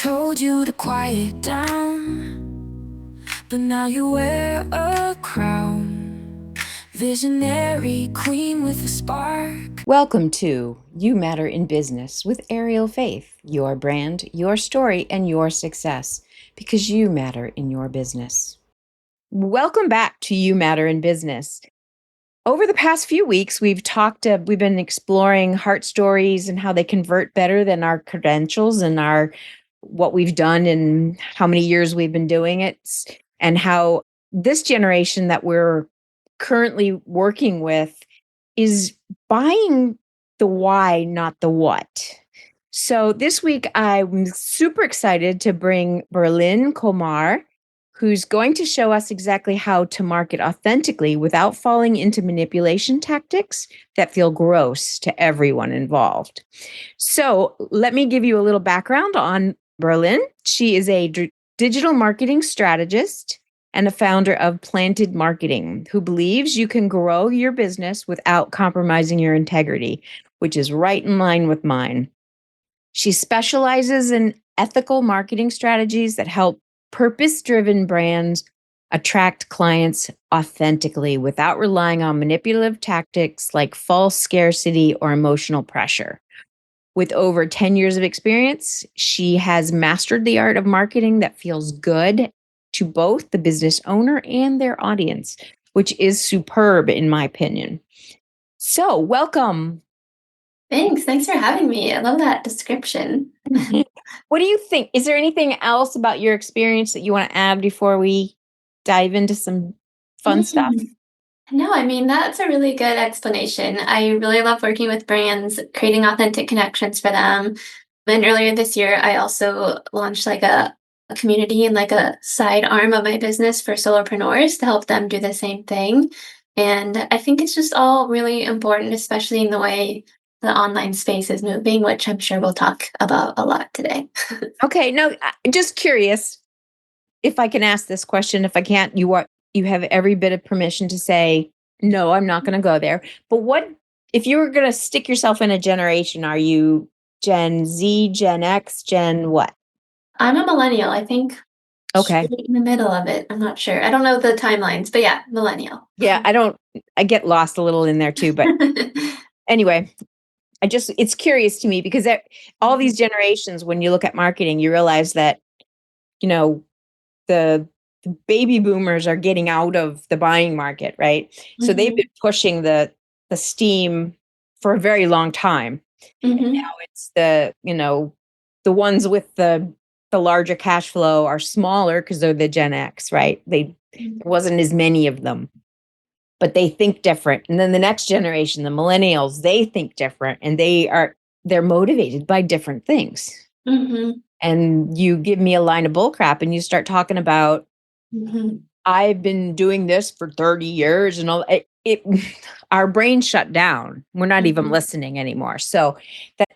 told you to quiet down, but now you wear a crown. Visionary queen with a spark. Welcome to You Matter in Business with Ariel Faith, your brand, your story, and your success, because you matter in your business. Welcome back to You Matter in Business. Over the past few weeks, we've been exploring heart stories and how they convert better than our credentials and what we've done and how many years we've been doing it, and how this generation that we're currently working with is buying the why, not the what. So this week, I'm super excited to bring Berlin Komar, who's going to show us exactly how to market authentically without falling into manipulation tactics that feel gross to everyone involved. So let me give you a little background on Berlin. She is a digital marketing strategist and a founder of Planted Marketing, who believes you can grow your business without compromising your integrity, which is right in line with mine. She specializes in ethical marketing strategies that help purpose-driven brands attract clients authentically without relying on manipulative tactics like false scarcity or emotional pressure. With over 10 years of experience, she has mastered the art of marketing that feels good to both the business owner and their audience, which is superb in my opinion. So, welcome. Thanks for having me. I love that description. What do you think? Is there anything else about your experience that you want to add before we dive into some fun stuff? No, I mean, that's a really good explanation. I really love working with brands, creating authentic connections for them. And earlier this year, I also launched like a community and like a side arm of my business for solopreneurs to help them do the same thing. And I think it's just all really important, especially in the way the online space is moving, which I'm sure we'll talk about a lot today. Okay, no, just curious if I can ask this question. If I can't, you have every bit of permission to say no. I'm not going to go there. But what if you were going to stick yourself in a generation? Are you Gen Z, Gen X, Gen what? I'm a millennial, I think. Okay. Straight in the middle of it. I'm not sure. I don't know the timelines, but yeah, millennial. Yeah, I get lost a little in there too. But anyway, it's curious to me because all these generations, when you look at marketing, you realize that, you know, the baby boomers are getting out of the buying market, right? So they've been pushing the steam for a very long time. And now it's the ones with the larger cash flow are smaller because they're the Gen X, right? There wasn't as many of them, but they think different. And then the next generation, the millennials, they think different, and they're motivated by different things. And you give me a line of bullcrap and you start talking about, I've been doing this for 30 years and all our brains shut down. We're not even listening anymore. So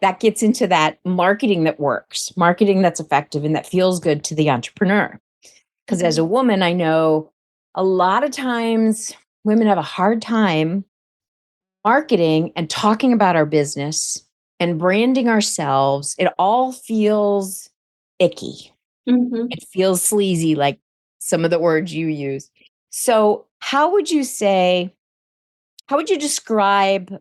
that gets into that marketing that works, marketing that's effective and that feels good to the entrepreneur. Because as a woman, I know a lot of times women have a hard time marketing and talking about our business and branding ourselves. It all feels icky. It feels sleazy, like some of the words you use. So how would you describe,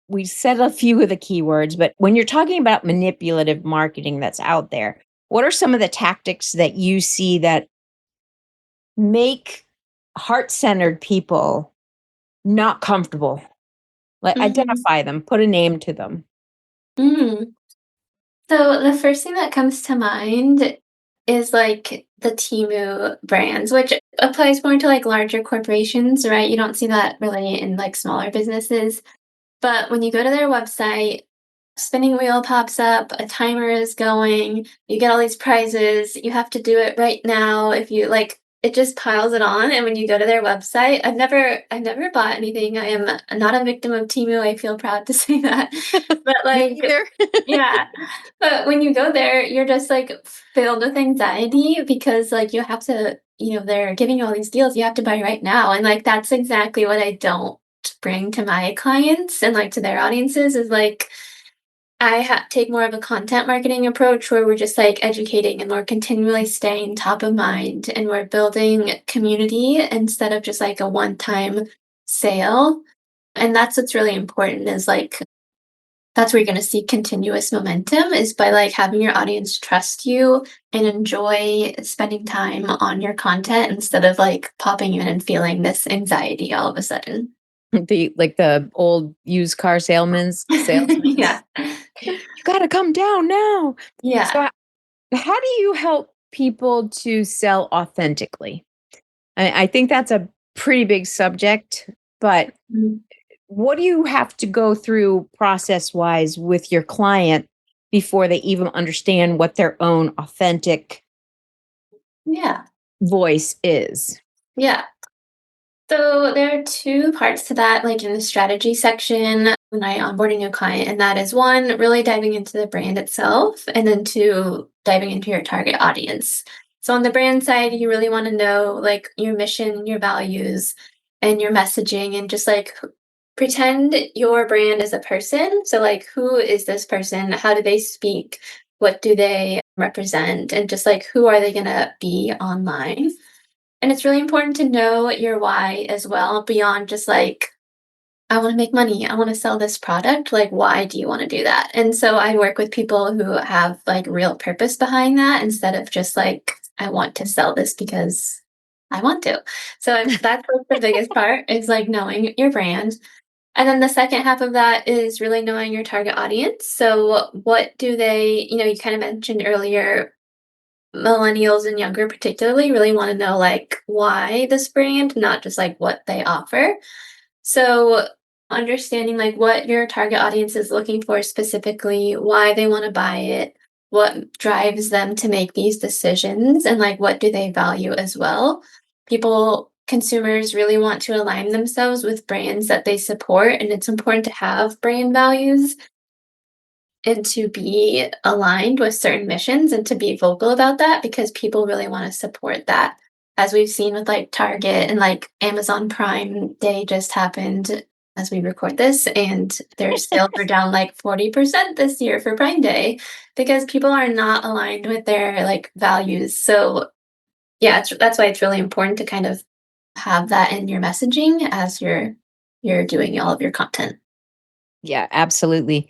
we said a few of the keywords, but when you're talking about manipulative marketing that's out there, what are some of the tactics that you see that make heart-centered people not comfortable? Like identify them, put a name to them. So the first thing that comes to mind is like the Temu brands, which applies more to like larger corporations, right? You don't see that really in like smaller businesses. But when you go to their website, spinning wheel pops up, a timer is going, you get all these prizes, you have to do it right now. If you like, it just piles it on. And when you go to their website, I've never bought anything. I am not a victim of Temu. I feel proud to say that. But like, yeah. But when you go there, you're just like filled with anxiety because like you have to, they're giving you all these deals. You have to buy right now. And like, that's exactly what I don't bring to my clients and like to their audiences is like, take more of a content marketing approach where we're just like educating and we're continually staying top of mind and we're building community instead of just like a one-time sale. And that's what's really important is like that's where you're going to see continuous momentum is by like having your audience trust you and enjoy spending time on your content instead of like popping in and feeling this anxiety all of a sudden. The old used car salesmen. Yeah. You got to come down now. Yeah. So how do you help people to sell authentically? I think that's a pretty big subject, but Mm. what do you have to go through process wise with your client before they even understand what their own authentic Yeah. voice is? Yeah. So there are two parts to that, like in the strategy section when I onboard a new client, and that is one, really diving into the brand itself, and then two, diving into your target audience. So on the brand side, you really want to know like your mission, your values, and your messaging, and just like pretend your brand is a person. So like who is this person? How do they speak? What do they represent? And just like who are they gonna be online? And it's really important to know your why as well, beyond just like, I want to make money, I want to sell this product. Like, why do you want to do that? And so I work with people who have like real purpose behind that instead of just like, I want to sell this because I want to. So that's like the biggest part is like knowing your brand. And then the second half of that is really knowing your target audience. So what do they, you kind of mentioned earlier, millennials and younger particularly really want to know like why this brand, not just like what they offer. So understanding like what your target audience is looking for specifically, why they want to buy it, what drives them to make these decisions, and like what do they value as well. Consumers really want to align themselves with brands that they support, and it's important to have brand values and to be aligned with certain missions and to be vocal about that because people really want to support that. As we've seen with like Target and like Amazon Prime Day just happened as we record this, and their sales were down like 40% this year for Prime Day because people are not aligned with their like values. So yeah, that's why it's really important to kind of have that in your messaging as you're doing all of your content. Yeah, absolutely.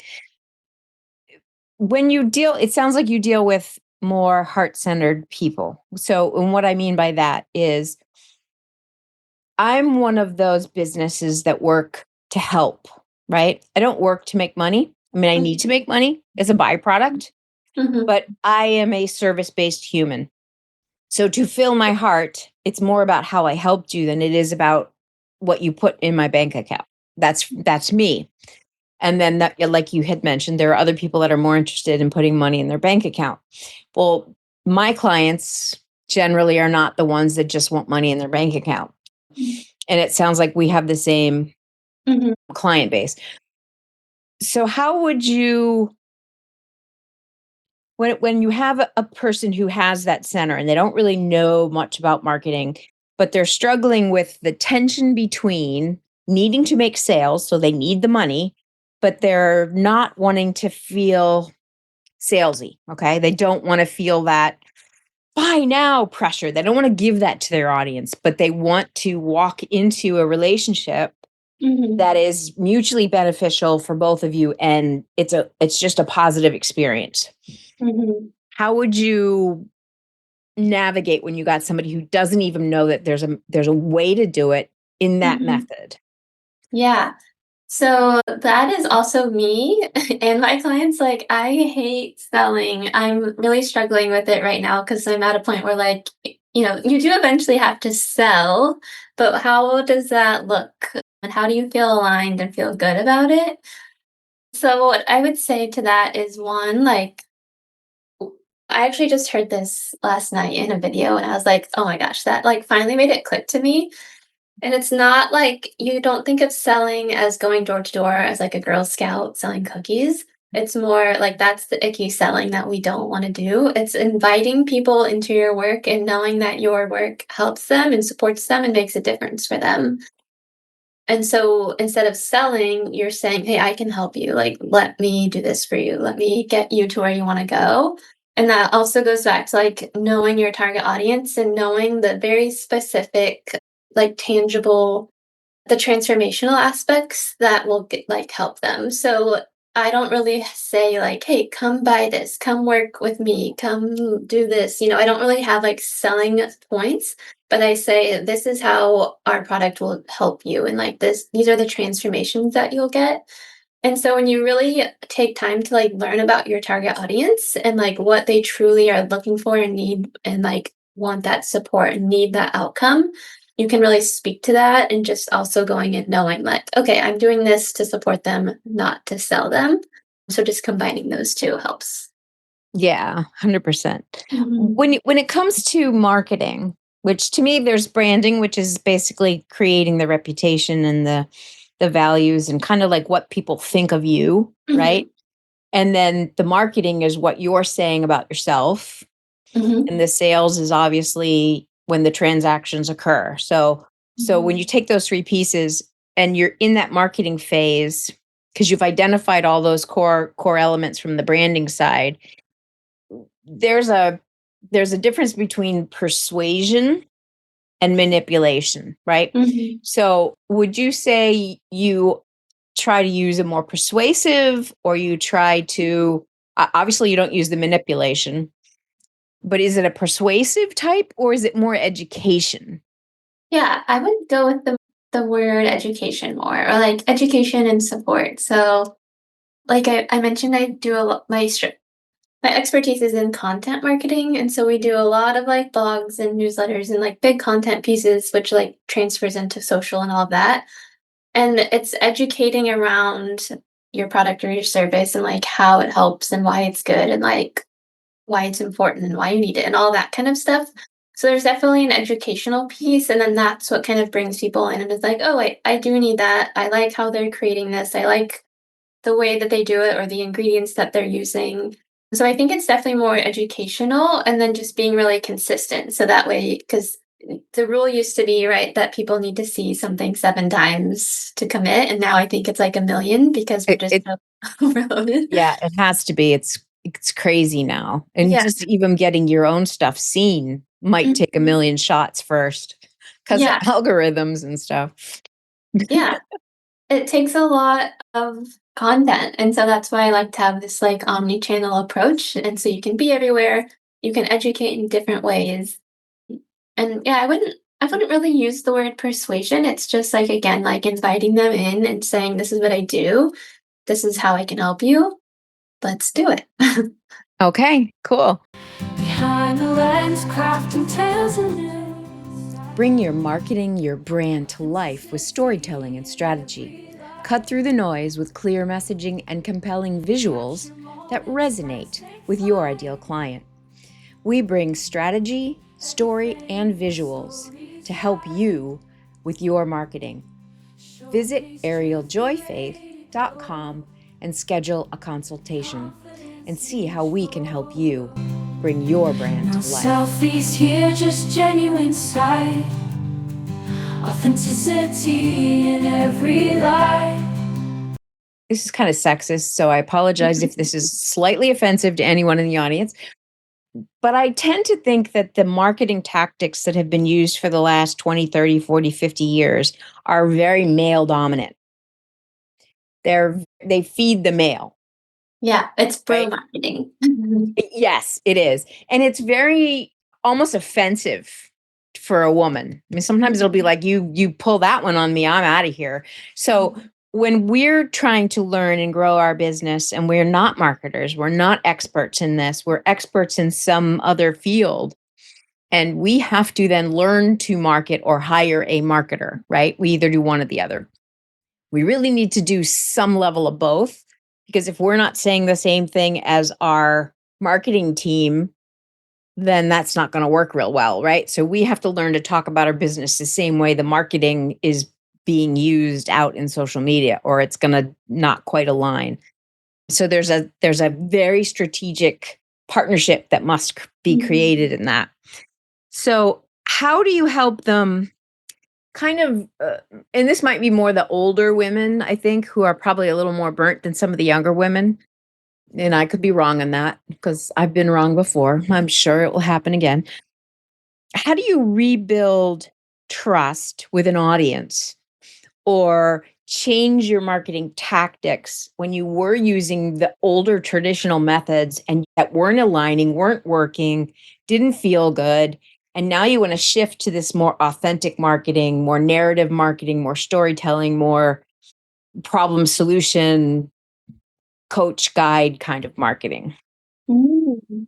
When you deal, it sounds like you deal with more heart-centered people. So, and what I mean by that is I'm one of those businesses that work to help, right? I don't work to make money. I mean, I need to make money as a byproduct, Mm-hmm. but I am a service-based human. So to fill my heart, it's more about how I helped you than it is about what you put in my bank account. That's me. And then that, like you had mentioned, there are other people that are more interested in putting money in their bank account. Well, my clients generally are not the ones that just want money in their bank account. And it sounds like we have the same Mm-hmm. client base. So how would you, when you have a person who has that center and they don't really know much about marketing, but they're struggling with the tension between needing to make sales, so they need the money, but they're not wanting to feel salesy. Okay. They don't want to feel that buy now pressure. They don't want to give that to their audience, but they want to walk into a relationship Mm-hmm. that is mutually beneficial for both of you, and it's just a positive experience. Mm-hmm. How would you navigate when you got somebody who doesn't even know that there's a way to do it in that Mm-hmm. method? Yeah. So that is also me and my clients. Like, I hate selling. I'm really struggling with it right now because I'm at a point where, like, you do eventually have to sell, but how does that look? And how do you feel aligned and feel good about it? So, what I would say to that is one, like, I actually just heard this last night in a video and I was like, oh my gosh, that like finally made it click to me. And it's not like you don't think of selling as going door to door as like a Girl Scout selling cookies. It's more like that's the icky selling that we don't want to do. It's inviting people into your work and knowing that your work helps them and supports them and makes a difference for them. And so instead of selling, you're saying, "Hey, I can help you. Like, let me do this for you. Let me get you to where you want to go." And that also goes back to like knowing your target audience and knowing the very specific, like tangible, the transformational aspects that will get, like help them. So I don't really say like, "Hey, come buy this. Come work with me. Come do this." I don't really have like selling points, but I say this is how our product will help you and like these are the transformations that you'll get. And so when you really take time to like learn about your target audience and like what they truly are looking for and need and like want that support and need that outcome, you can really speak to that and just also going and knowing like, okay, I'm doing this to support them, not to sell them. So just combining those two helps. Yeah, 100%. Mhm. When it comes to marketing, which to me there's branding, which is basically creating the reputation and the values and kind of like what people think of you, right? Mhm. And then the marketing is what you're saying about yourself, Mhm. and the sales is obviously when the transactions occur. So when you Mhm. take those three pieces and you're in that marketing phase because you've identified all those core elements from the branding side, there's a there's a difference between persuasion and manipulation, right? Mhm. So, would you say you try to use a more persuasive or you try to obviously you don't use the manipulation, but is it a persuasive type or is it more education? Yeah, I would go with the word education more, or like education and support. So, like I mentioned, I do a lot. My expertise is in content marketing, and so we do a lot of like blogs and newsletters and like big content pieces, which like transfers into social and all of that. And it's educating around your product or your service and like how it helps and why it's good and like why it's important and why you need it and all that kind of stuff. So there's definitely an educational piece, and then that's what kind of brings people in and is like, oh, I do need that. I like how they're creating this. I like the way that they do it or the ingredients that they're using. So I think it's definitely more educational and then just being really consistent. So that way, because the rule used to be, right, that people need to see something 7 times to commit. And now I think it's like a million because we're just It so overloaded. Yeah, it has to be. It's crazy now. And Yeah. just even getting your own stuff seen might take a Mhm. million shots first because of Yeah. algorithms and stuff. Yeah. It takes a lot of content, and so that's why I like to have this, like, omni-channel approach, and so you can be everywhere, you can educate in different ways, and, yeah, I wouldn't really use the word persuasion, it's just, like, again, like, inviting them in and saying, "This is what I do, this is how I can help you, let's do it." Okay, cool. Behind the lens, crafting tales and news. Bring your marketing, your brand to life with storytelling and strategy. Cut through the noise with clear messaging and compelling visuals that resonate with your ideal client. We bring strategy, story, and visuals to help you with your marketing. Visit arieljoyfaith.com and schedule a consultation and see how we can help you bring your brand No to life. selfies here, just genuine sight. Authenticity in every lie. This is kind of sexist, so I apologize if this is slightly offensive to anyone in the audience. But I tend to think that the marketing tactics that have been used for the last 20, 30, 40, 50 years are very male dominant. They feed the male, Yeah, it's bro right? marketing. Yes, it is. And it's very almost offensive for a woman. I mean, sometimes it'll be like, you pull that one on me, I'm out of here. So when we're trying to learn and grow our business and we're not marketers, we're not experts in this, we're experts in some other field. And we have to then learn to market or hire a marketer, right? We either do one or the other. We really need to do some level of both because if we're not saying the same thing as our marketing team, then that's not going to work real well, right? So we have to learn to talk about our business the same way the marketing is being used out in social media or it's going to not quite align. So there's a very strategic partnership that must be Mhm. created in that. So how do you help them kind of, and this might be more the older women, I think, who are probably a little more burnt than some of the younger women. And I could be wrong on that because I've been wrong before. I'm sure it will happen again. How do you rebuild trust with an audience or change your marketing tactics when you were using the older traditional methods and that weren't aligning, weren't working, didn't feel good? And now you want to shift to this more authentic marketing, more narrative marketing, more storytelling, more problem solution, coach guide kind of marketing. Mm,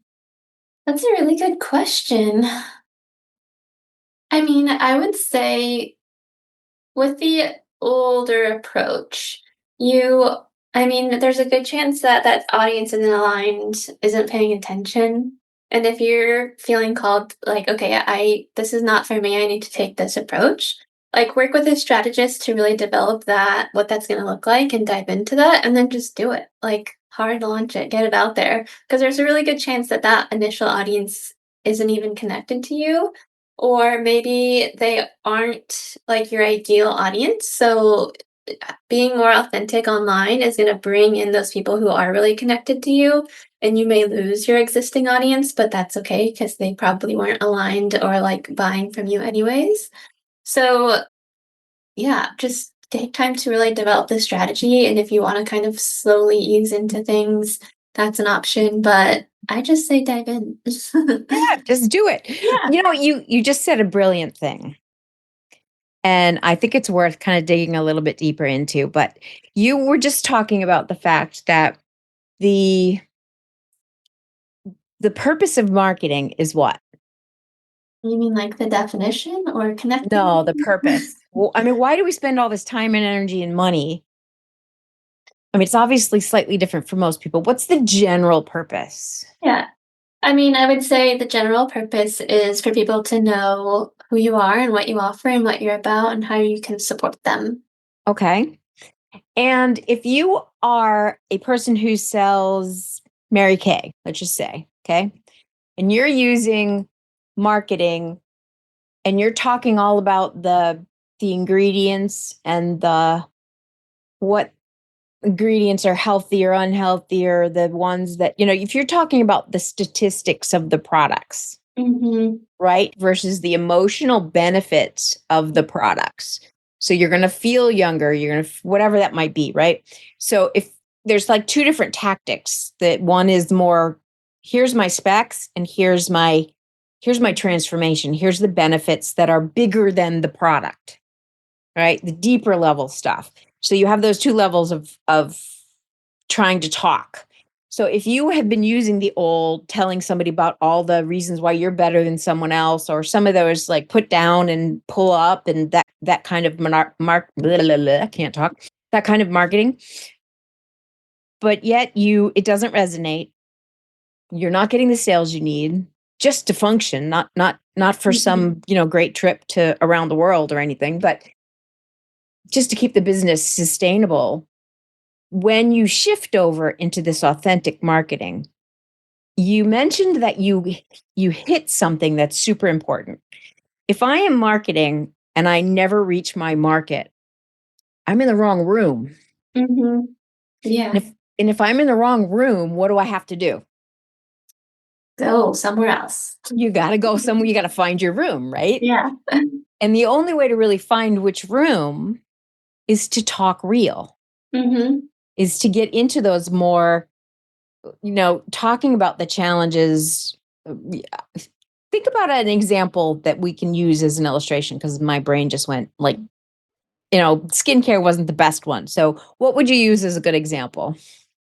that's a really good question. I mean, I would say with the older approach, you I mean, there's a good chance that that audience isn't aligned, isn't paying attention. And if you're feeling called like, okay, I this is not for me, I need to take this approach. Like work with a strategist to really develop that, what that's going to look like and dive into that and then just do it. Like hard launch it, get it out there because there's a really good chance that that initial audience isn't even connected to you or maybe they aren't like your ideal audience. So being more authentic online is going to bring in those people who are really connected to you. And you may lose your existing audience, but that's okay because they probably weren't aligned or like buying from you anyways. So, yeah, just take time to really develop this strategy. And if you want to kind of slowly ease into things, that's an option. But I just say dive in. Yeah, just do it. Yeah. You just said a brilliant thing. And I think it's worth kind of digging a little bit deeper into, but you were just talking about the fact that the the purpose of marketing is what? You mean like the definition or connecting? No, the purpose. Well, I mean, why do we spend all this time and energy and money? I mean, it's obviously slightly different for most people. What's the general purpose? Yeah. I mean, I would say the general purpose is for people to know who you are and what you offer and what you're about and how you can support them. Okay. And if you are a person who sells Mary Kay, let's just say, okay, and you're using marketing and you're talking all about the ingredients and the what ingredients are healthy or unhealthy or the ones that, if you're talking about the statistics of the products, Mhm. right? Versus the emotional benefits of the products. So you're going to feel younger, you're going to, whatever that might be, right? So if there's like two different tactics, that one is more, here's my specs and here's my transformation. Here's the benefits that are bigger than the product, right? The deeper level stuff. So you have those two levels of trying to talk. So if you have been using the old telling somebody about all the reasons why you're better than someone else, or some of those like put down and pull up and that kind of I can't talk, that kind of marketing, but yet it doesn't resonate. You're not getting the sales you need just to function, not for Mhm. some, great trip to around the world or anything, but just to keep the business sustainable. When you shift over into this authentic marketing, you mentioned that you hit something that's super important. If I am marketing and I never reach my market, I'm in the wrong room. Mhm. Yeah. And if I'm in the wrong room, what do I have to do? Go somewhere else. You got to go somewhere, you got to find your room, right? Yeah. And the only way to really find which room is to talk real, Mhm. is to get into those more, talking about the challenges. Think about an example that we can use as an illustration because my brain just went like, skincare wasn't the best one. So, what would you use as a good example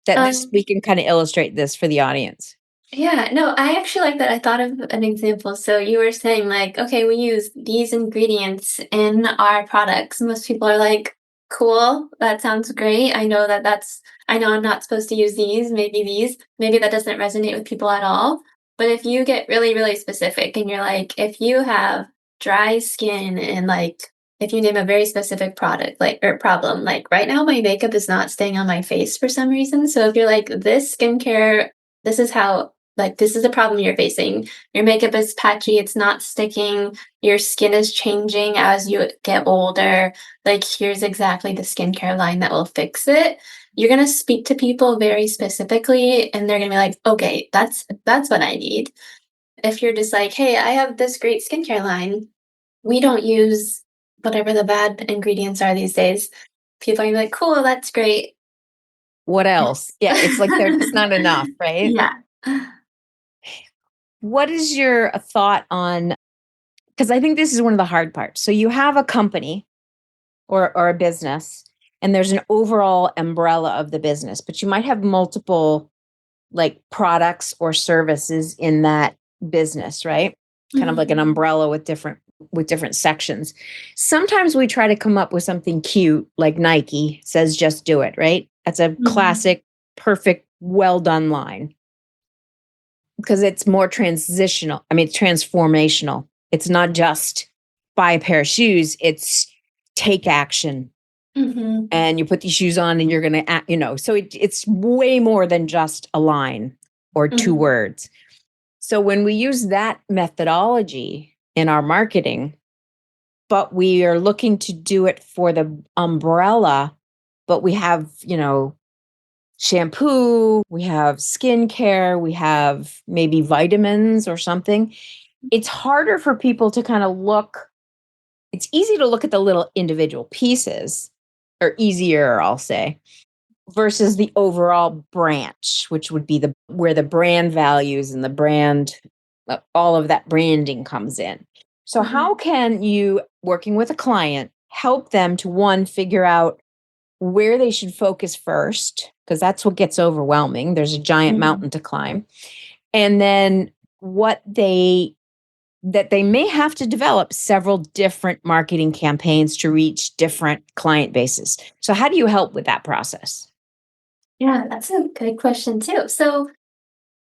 that this Um we can kind of illustrate this for the audience? Yeah, no, I actually like that. I thought of an example. So you were saying like, okay, we use these ingredients in our products. Most people are like, cool, that sounds great. I know I'm not supposed to use these, maybe these. Maybe that doesn't resonate with people at all. But if you get really, really specific and you're like, if you have dry skin and like, if you name a very specific product, like, or problem, like right now my makeup is not staying on my face for some reason. So if you're like, this skincare, this is how like, this is a problem you're facing. Your makeup is patchy, it's not sticking, your skin is changing as you get older. Like, here's exactly the skincare line that will fix it. You're gonna speak to people very specifically, and they're gonna be like, okay, that's what I need. If you're just like, hey, I have this great skincare line, we don't use whatever the bad ingredients are these days. People are gonna be like, cool, that's great. What else? Yeah, it's like it's not enough, right? Yeah. What is your thought on, because I think this is one of the hard parts. So you have a company or a business, and there's an overall umbrella of the business, but you might have multiple like products or services in that business, right? Kind of like an Mhm. umbrella with different sections. Sometimes we try to come up with something cute like Nike says just do it, right? That's a Mhm. classic, perfect, well done line because it's more transitional. I mean, it's transformational. It's not just buy a pair of shoes, it's take action Mhm. and you put these shoes on and you're going to act, so it's way more than just a line or two Mhm. words. So when we use that methodology in our marketing, but we are looking to do it for the umbrella, but we have, shampoo, we have skincare, we have maybe vitamins or something. It's harder for people to kind of look. It's easy to look at the little individual pieces, or easier, I'll say, versus the overall branch, which would be the where the brand values and the brand, all of that branding comes in. So Mhm. how can you, working with a client, help them to, one, figure out where they should focus first, because that's what gets overwhelming. There's a giant Mhm. mountain to climb. And then what they that they may have to develop several different marketing campaigns to reach different client bases. So how do you help with that process? Yeah, that's a good question too. So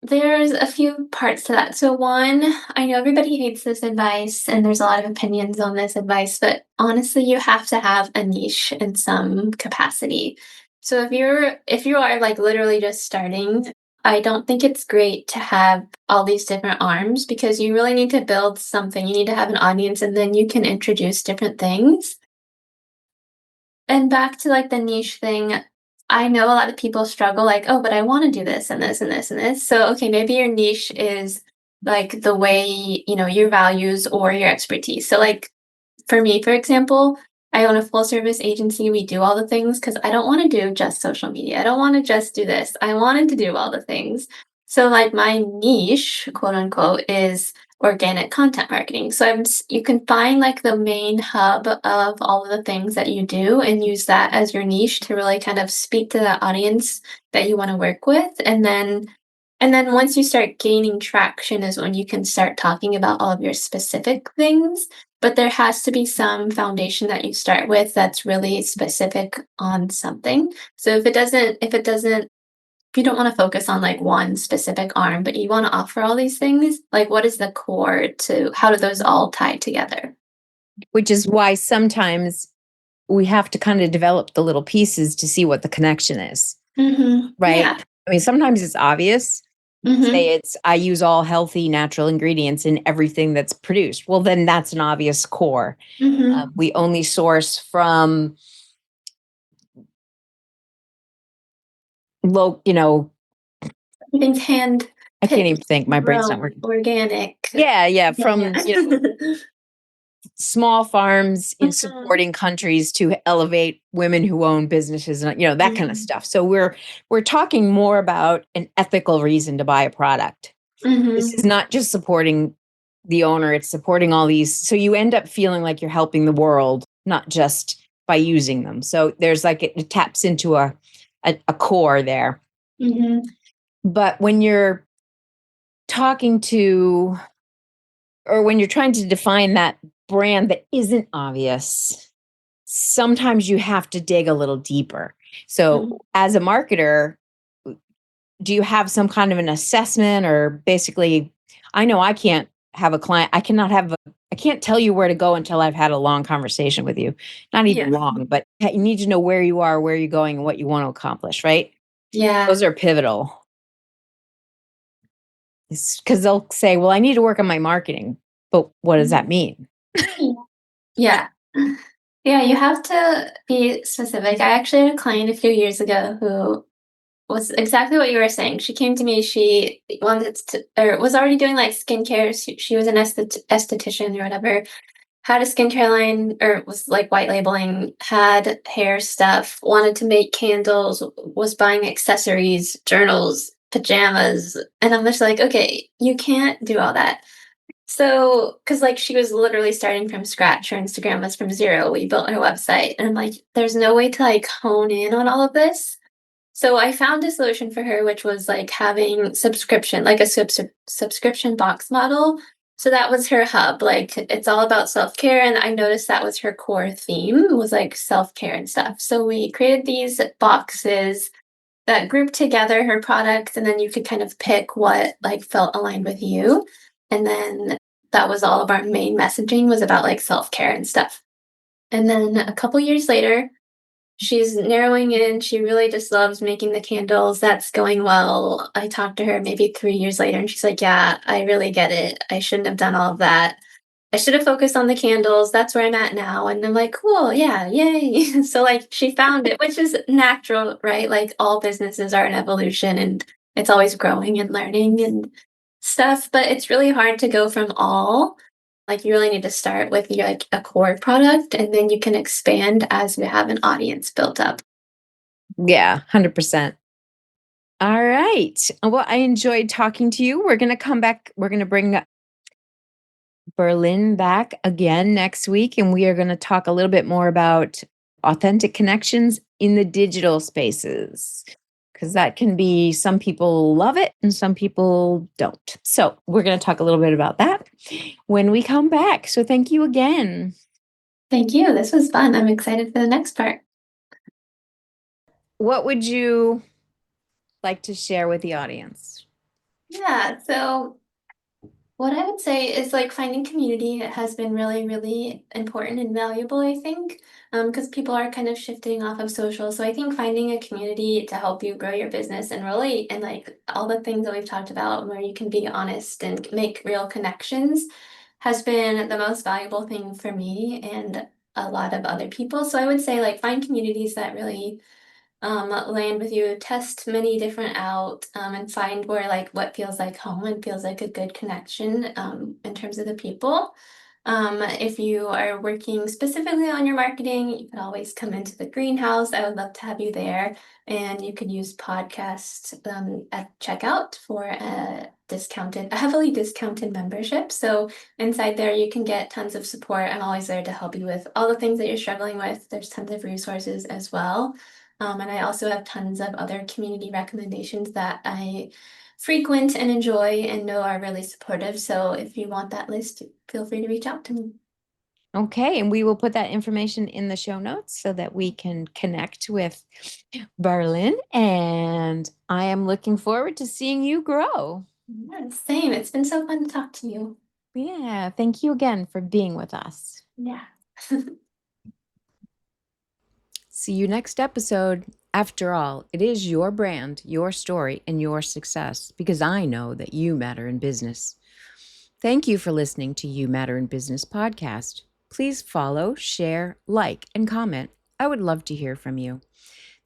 there's a few parts to that. So one, I know everybody hates this advice and there's a lot of opinions on this advice, but honestly, you have to have a niche in some capacity. So if you are like literally just starting, I don't think it's great to have all these different arms because you really need to build something. You need to have an audience and then you can introduce different things. And back to like the niche thing, I know a lot of people struggle like, "Oh, but I wanna do this and this and this and this." So, okay, maybe your niche is like the way, your values or your expertise. So, like, for me, for example, I own a full service agency. We do all the things because I don't want to do just social media. I don't want to just do this. I wanted to do all the things. So, like, my niche, quote unquote, is organic content marketing. So, you can find like the main hub of all of the things that you do and use that as your niche to really kind of speak to the audience that you want to work with. And then once you start gaining traction is when you can start talking about all of your specific things, but there has to be some foundation that you start with that's really specific on something. So if you don't want to focus on like one specific arm, but you want to offer all these things, like what is the core to how do those all tie together? Which is why sometimes we have to kind of develop the little pieces to see what the connection is, Mhm. right? Yeah. I mean, sometimes it's obvious. Mhm. Say it's, I use all healthy natural ingredients in everything that's produced. Well, then that's an obvious core. Mhm. We only source from low, Everything's hand I can't picked, even think. My brain's not grown, working. organic. Yeah, yeah. Yeah, From, yeah. small farms in Mhm. supporting countries to elevate women who own businesses and that kind of Mhm. stuff. So we're talking more about an ethical reason to buy a product. This Mhm. is not just supporting the owner, it's supporting all these. So you end up feeling like you're helping the world, not just by using them. So there's like it taps into a core there. Mhm. But when you're talking to, or when you're trying to define that brand that isn't obvious, sometimes you have to dig a little deeper. So, Mhm. as a marketer, do you have some kind of an assessment, or basically, I know I can't have a client, I can't tell you where to go until I've had a long conversation with you. Not Yeah. even long, but you need to know where you are, where you're going, and what you want to accomplish, right? Yeah. Those are pivotal. Because they'll say, well, I need to work on my marketing. But what does that mean? Yeah. Yeah, you have to be specific. I actually had a client a few years ago who was exactly what you were saying. She came to me, she wanted to, or was already doing like skincare. She was an esthetician or whatever, had a skincare line or was like white labeling, had hair stuff, wanted to make candles, was buying accessories, journals, pajamas. And I'm just like, okay, you can't do all that. So, because like she was literally starting from scratch, her Instagram was from zero. We built her website, and I'm like, there's no way to like hone in on all of this. So I found a solution for her, which was like having subscription, like a subscription box model. So that was her hub. Like it's all about self care, and I noticed that was her core theme was like self care and stuff. So we created these boxes that grouped together her products, and then you could kind of pick what like felt aligned with you. And then that was all of our main messaging was about like self care and stuff. And then a couple years later, she's narrowing in. She really just loves making the candles. That's going well. I talked to her maybe 3 years later, and she's like, yeah, I really get it. I shouldn't have done all of that. I should have focused on the candles. That's where I'm at now. And I'm like, cool, yeah, yay. So like she found it, which is natural, right? Like all businesses are an evolution and it's always growing and learning and stuff. But it's really hard to go from all. Like you really need to start with your like a core product and then you can expand as you have an audience built up. Yeah, 100%. All right. Well, I enjoyed talking to you. We're going to come back. We're going to bring Berlyn back again next week, and we are going to talk a little bit more about authentic connections in the digital spaces. Because that can be, some people love it and some people don't. So, we're going to talk a little bit about that when we come back. So, thank you again. Thank you. This was fun. I'm excited for the next part. What would you like to share with the audience? Yeah, so what I would say is like finding community has been really, really important and valuable, I think, because people are kind of shifting off of social. So I think finding a community to help you grow your business and really, and like all the things that we've talked about where you can be honest and make real connections has been the most valuable thing for me and a lot of other people. So I would say like find communities that really land with you, test many different out, and find where like what feels like home and feels like a good connection in terms of the people. If you are working specifically on your marketing, you can always come into the greenhouse. I would love to have you there. And you could use podcast at checkout for a heavily discounted membership. So inside there, you can get tons of support. I'm always there to help you with all the things that you're struggling with. There's tons of resources as well. And I also have tons of other community recommendations that I frequent and enjoy and know are really supportive. So if you want that list, feel free to reach out to me. Okay, and we will put that information in the show notes so that we can connect with Berlyn. And I am looking forward to seeing you grow. Yeah, same. It's been so fun to talk to you. Yeah, thank you again for being with us. Yeah. See you next episode. After all, it is your brand, your story, and your success because I know that you matter in business. Thank you for listening to You Matter in Business podcast. Please follow, share, like, and comment. I would love to hear from you.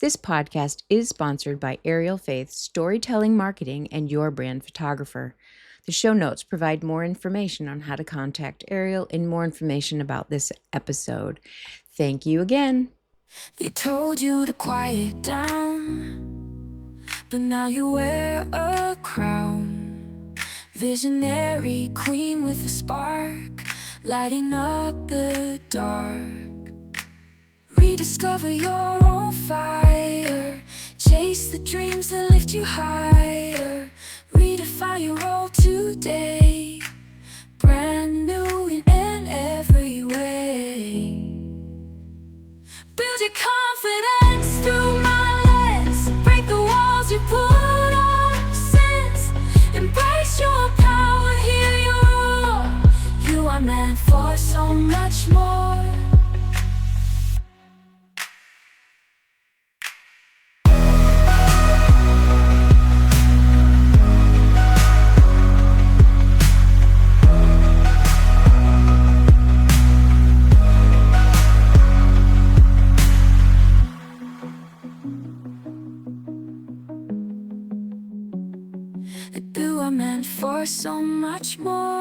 This podcast is sponsored by Ariel Faith Storytelling Marketing and Your Brand Photographer. The show notes provide more information on how to contact Ariel and more information about this episode. Thank you again. They told you to quiet down, but now you wear a crown. Visionary queen with a spark, lighting up the dark. Rediscover your own fire, chase the dreams that lift you higher. Redefine your role today, brand new in every way. Build your confidence through my lens. Break the walls you put up since. Embrace your power, hear your roar. You are meant for so much more. much more.